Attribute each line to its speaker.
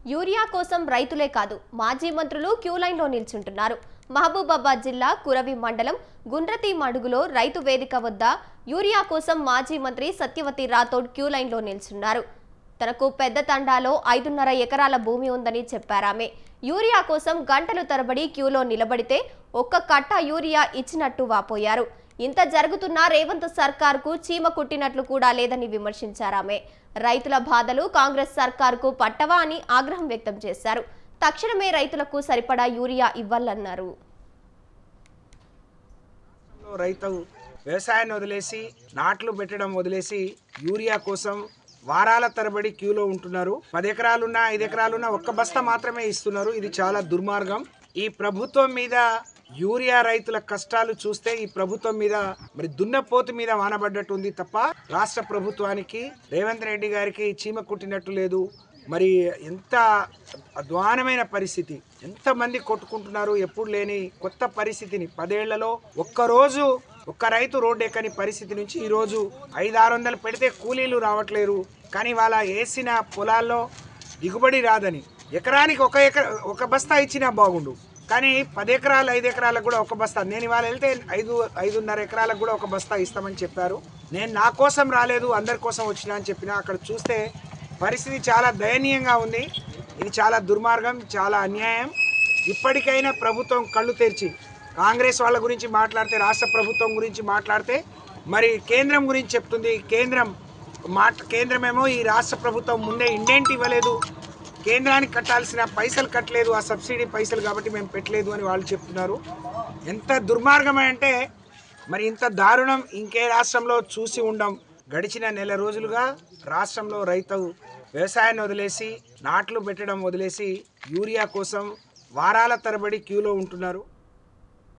Speaker 1: Urea కోసం రైతులే కాదు మాజీ మంత్రులు క్యూ లైన్లో నిల్చుంటున్నారు. మహబూబాబాద్ జిల్లా కురవి మండలం గుండ్రతి మడుగులో రైతు వేదిక వద్ద యూరియా కోసం మాజీ మంత్రి సత్యవతి రాథోడ్ క్యూ లైన్లో నిల్చున్నారు. తనకు పెద్ద తండాలో 5.5 ఎకరాల భూమి ఉందని చెప్పారామె. యూరియా కోసం గంటలు తరబడి క్యూలో నిలబడితే ఒక్క కట్ట యూరియా ఇచ్చినట్టు వాపోయారు. ఇంత జరుగుతున్నా రేవంత్ సర్కార్కు చీమ కుట్టినట్లు కూడా లేదని విమర్శించారామె. రైతుల బాధలు కాంగ్రెస్ సర్కార్కు పట్టవా అని ఆగ్రహం వ్యక్తం చేశారు. తక్షణమే రైతులకు సరిపడా యూరియా ఇవ్వాలన్నారు.
Speaker 2: రైతు వ్యవసాయాన్ని వదిలేసి నాట్లు పెట్టడం వదిలేసి యూరియా కోసం వారాల తరబడి క్యూలో ఉంటున్నారు. 10 ఎకరాలున్నా 5 ఎకరాలున్నా ఒక్క బస్తా మాత్రమే ఇస్తున్నారు. ఇది చాలా దుర్మార్గం. ఈ ప్రభుత్వం మీద యూరియా రైతుల కష్టాలు చూస్తే ఈ ప్రభుత్వం మీద మరి దున్నపోతు మీద వానబడ్డట్టు ఉంది తప్ప రాష్ట్ర ప్రభుత్వానికి రేవంత్ రెడ్డి గారికి చీమ కుట్టినట్టు లేదు. మరి ఎంత అధ్వానమైన పరిస్థితి, ఎంతమంది కొట్టుకుంటున్నారు. ఎప్పుడు లేని కొత్త పరిస్థితిని 10 ఏళ్లలో ఒక్కరోజు ఒక్క రైతు రోడ్డు ఎక్కని పరిస్థితి నుంచి ఈరోజు 500-600 పెడితే కూలీలు రావట్లేరు. కానీ వాళ్ళ వేసిన పొలాల్లో దిగుబడి రాదని ఎకరానికి ఒక బస్తా ఇచ్చినా బాగుండు. కానీ 10 ఎకరాలు 5 ఎకరాలకు కూడా ఒక బస్తా, నేను ఇవాళ వెళ్తే 5.5 ఎకరాలకు కూడా ఒక బస్తా ఇస్తామని చెప్పారు. నేను నా కోసం రాలేదు, అందరి కోసం వచ్చినా అని చెప్పినా. అక్కడ చూస్తే పరిస్థితి చాలా దయనీయంగా ఉంది. ఇది చాలా దుర్మార్గం, చాలా అన్యాయం. ఇప్పటికైనా ప్రభుత్వం కళ్ళు తెరిచి కాంగ్రెస్ వాళ్ళ గురించి మాట్లాడితే, రాష్ట్ర ప్రభుత్వం గురించి మాట్లాడితే మరి కేంద్రం గురించి చెప్తుంది. కేంద్రమేమో ఈ రాష్ట్ర ప్రభుత్వం ముందే ఇండెంట్ ఇవ్వలేదు, కేంద్రానికి కట్టాల్సిన పైసలు కట్టలేదు, ఆ సబ్సిడీ పైసలు కాబట్టి మేము పెట్టలేదు అని వాళ్ళు చెప్తున్నారు. ఎంత దుర్మార్గం అంటే మరి ఇంత దారుణం ఇంకే రాష్ట్రంలో చూసి ఉండం. గడిచిన నెల రోజులుగా రాష్ట్రంలో రైతు వ్యవసాయాన్ని వదిలేసి నాట్లు పెట్టడం వదిలేసి యూరియా కోసం వారాల తరబడి క్యూలో ఉంటున్నారు.